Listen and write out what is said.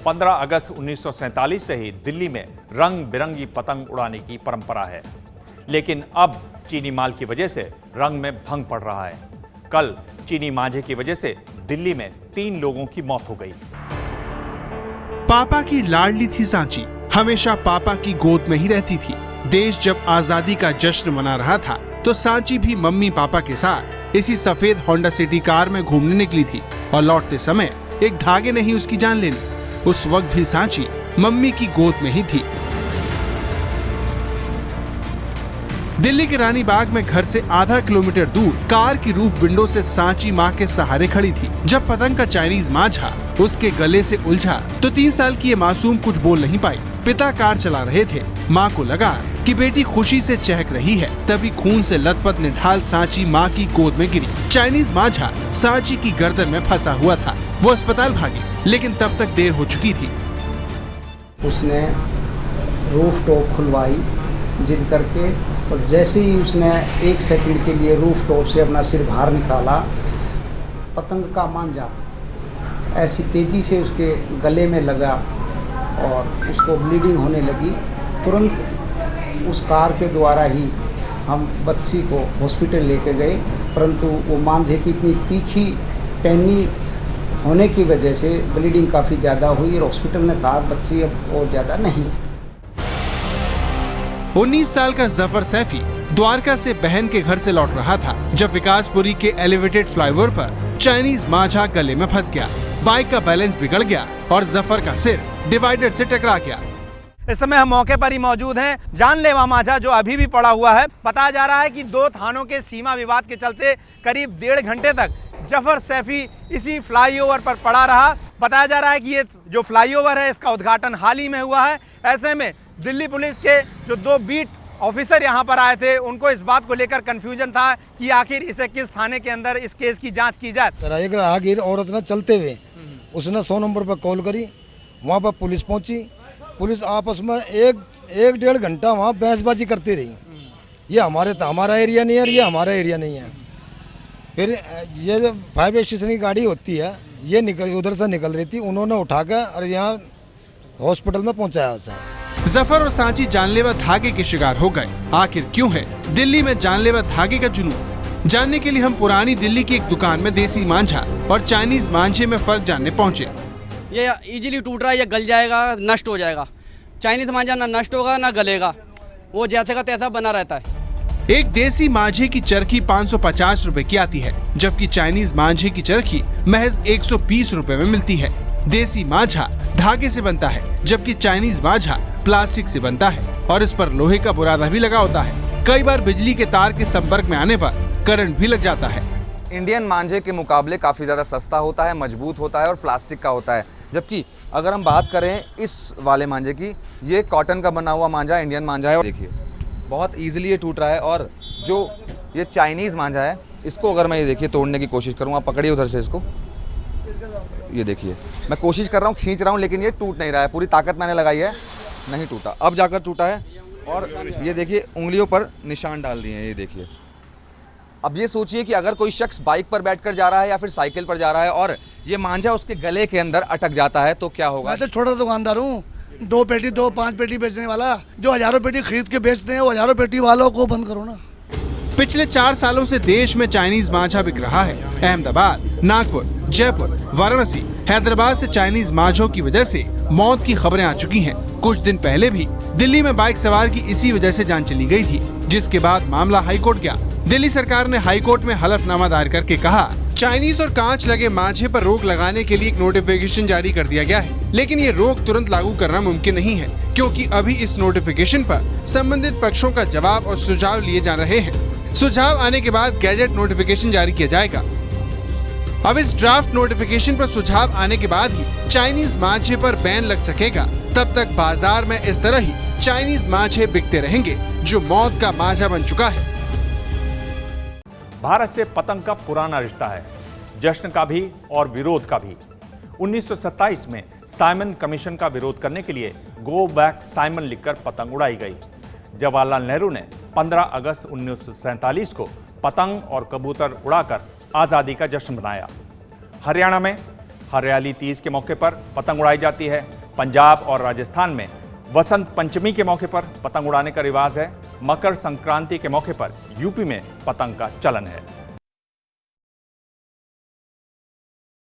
15 अगस्त 1947 से ही दिल्ली में रंग बिरंगी पतंग उड़ाने की परंपरा है, लेकिन अब चीनी माल की वजह से रंग में भंग पड़ रहा है। कल चीनी मांझे की वजह से दिल्ली में 3 लोगों की मौत हो गई। पापा की लाडली थी सांची, हमेशा पापा की गोद में ही रहती थी। देश जब आजादी का जश्न मना रहा था तो सांची भी मम्मी पापा के साथ इसी सफेद होंडा सिटी कार में घूमने निकली थी और लौटते समय एक धागे ने ही उसकी जान ले ली। उस वक्त भी सांची मम्मी की गोद में ही थी। दिल्ली के रानी बाग में घर से आधा किलोमीटर दूर कार की रूफ विंडो से सांची माँ के सहारे खड़ी थी। जब पतंग का चाइनीज मांझा उसके गले से उलझा तो 3 साल की ये मासूम कुछ बोल नहीं पाई। पिता कार चला रहे थे, माँ को लगा कि बेटी खुशी से चहक रही है, तभी खून से लथपथ निढाल सांची माँ की गोद में गिरी। चाइनीज मांझा सांची की गर्दन में फंसा हुआ था। वो अस्पताल भागी, लेकिन तब तक देर हो चुकी थी। उसने रूफ टॉप खुलवाई जिद करके, और जैसे ही उसने 1 सेकंड के लिए रूफ टॉप से अपना सिर बाहर निकाला, पतंग का मांझा ऐसी तेजी से उसके गले में लगा और उसको ब्लीडिंग होने लगी। तुरंत उस कार के द्वारा ही हम बच्ची को हॉस्पिटल लेके गए, परंतु वो मांझे की इतनी तीखी पैनी होने की वजह से ब्लीडिंग काफ़ी ज़्यादा हुई और हॉस्पिटल ने कहा बच्ची अब और ज़्यादा नहीं। 19 साल का जफर सैफी द्वारका से बहन के घर से लौट रहा था जब विकासपुरी के एलिवेटेड फ्लाईओवर पर चाइनीज मांझा गले में फंस गया। बाइक का बैलेंस बिगड़ गया और जफर का सिर डिवाइडर से टकरा गया। इस समय हम मौके पर ही मौजूद हैं। जानलेवा मांझा जो अभी भी पड़ा हुआ है। बताया जा रहा है कि 2 थानों के सीमा विवाद के चलते करीब 1.5 घंटे तक जफर सैफी इसी फ्लाईओवर पर पड़ा रहा। बताया जा रहा है कि ये जो फ्लाईओवर है इसका उद्घाटन हाल ही में हुआ है। ऐसे में दिल्ली पुलिस के जो 2 बीट ऑफिसर यहाँ पर आए थे, उनको इस बात को लेकर कंफ्यूजन था कि आखिर इसे किस थाने के अंदर इस केस की जांच की जाए। एक राहगीर औरत ने चलते हुए उसने 100 नंबर पर कॉल करी, वहाँ पर पुलिस पहुँची। पुलिस आपस में 1-1.5 घंटा वहाँ बहसबाजी करती रही। ये हमारा एरिया नहीं है, ये हमारा एरिया नहीं है। फिर ये जो 5 स्टेशन की गाड़ी होती है, ये उधर से निकल रही थी, उन्होंने उठाकर और यहाँ हॉस्पिटल में पहुँचाया उसे। जफर और सांची जानलेवा धागे के शिकार हो गए। आखिर क्यों है दिल्ली में जानलेवा धागे का जुनून? जानने के लिए हम पुरानी दिल्ली की एक दुकान में देसी मांझा और चाइनीज मांझे में फर्क जानने पहुंचे। ये इजीली टूट रहा है, ये गल जाएगा, नष्ट हो जाएगा। चाइनीज मांझा ना नष्ट होगा ना गलेगा, वो जैसे का तैसा बना रहता है। एक देसी मांझे की चरखी 550 रुपए की आती है, जबकि चाइनीज मांझे की चरखी महज 120 रुपए में मिलती है। देसी मांझा धागे से बनता है, जबकि चाइनीज मांझा प्लास्टिक से बनता है और इस पर लोहे का बुरादा भी लगा होता है। कई बार बिजली के तार के संपर्क में आने पर करंट भी लग जाता है। इंडियन मांझे के मुकाबले काफ़ी ज़्यादा सस्ता होता है, मजबूत होता है और प्लास्टिक का होता है। जबकि अगर हम बात करें इस वाले मांझे की, ये कॉटन का बना हुआ मांझा इंडियन मांझा है। और देखिए बहुत ईजिली ये टूट रहा है। और जो ये चाइनीज़ मांझा है, इसको अगर मैं ये देखिए तोड़ने की कोशिश करूँ, आप पकड़िए उधर से इसको, ये देखिए मैं कोशिश कर रहा हूँ, खींच रहा हूँ, लेकिन ये टूट नहीं रहा है। पूरी ताकत मैंने लगाई है, नहीं टूटा। अब जाकर टूटा है। और ये देखिए उंगलियों पर निशान डाल दिए हैं, ये देखिए। अब ये सोचिए कि अगर कोई शख्स बाइक पर बैठकर जा रहा है या फिर साइकिल पर जा रहा है और ये मांझा उसके गले के अंदर अटक जाता है तो क्या होगा? मैं तो छोटा दुकानदार हूँ, 2 पेटी 5 पेटी बेचने वाला। जो हजारों पेटी खरीद के बेचते हैं वो हजारों पेटी वालों को बंद करो ना। पिछले 4 सालों से देश में चाइनीज मांझा बिक रहा है। अहमदाबाद, नागपुर, जयपुर, वाराणसी, हैदराबाद से चाइनीज मांझों की वजह से मौत की खबरें आ चुकी हैं। कुछ दिन पहले भी दिल्ली में बाइक सवार की इसी वजह से जान चली गई थी, जिसके बाद मामला हाईकोर्ट गया। दिल्ली सरकार ने हाईकोर्ट में हलफनामा दायर करके कहा चाइनीज और कांच लगे मांझे पर रोक लगाने के लिए एक नोटिफिकेशन जारी कर दिया गया है, लेकिन ये रोक तुरंत लागू करना मुमकिन नहीं है, क्योंकि अभी इस नोटिफिकेशन पर संबंधित पक्षों का जवाब और सुझाव लिए जा रहे हैं। सुझाव आने के बाद गैजेट नोटिफिकेशन जारी किया जाएगा। अब इस ड्राफ्ट नोटिफिकेशन पर सुझाव आने के बाद ही चाइनीज मांझे पर बैन लग सकेगा। तब तक बाजार में इस तरह ही चाइनीज मांझे बिकते रहेंगे, जो मौत का मांझा बन चुका है। भारत से पतंग का पुराना रिश्ता है, जश्न का भी और विरोध का भी। 1927 में साइमन कमीशन का विरोध करने के लिए गो बैक साइमन लिखकर पतंग उड़ाई गई। जवाहरलाल नेहरू ने 15 अगस्त 1947 को पतंग और कबूतर उड़ाकर आज़ादी का जश्न मनाया। हरियाणा में हरियाली तीज के मौके पर पतंग उड़ाई जाती है। पंजाब और राजस्थान में वसंत पंचमी के मौके पर पतंग उड़ाने का रिवाज है। मकर संक्रांति के मौके पर यूपी में पतंग का चलन है।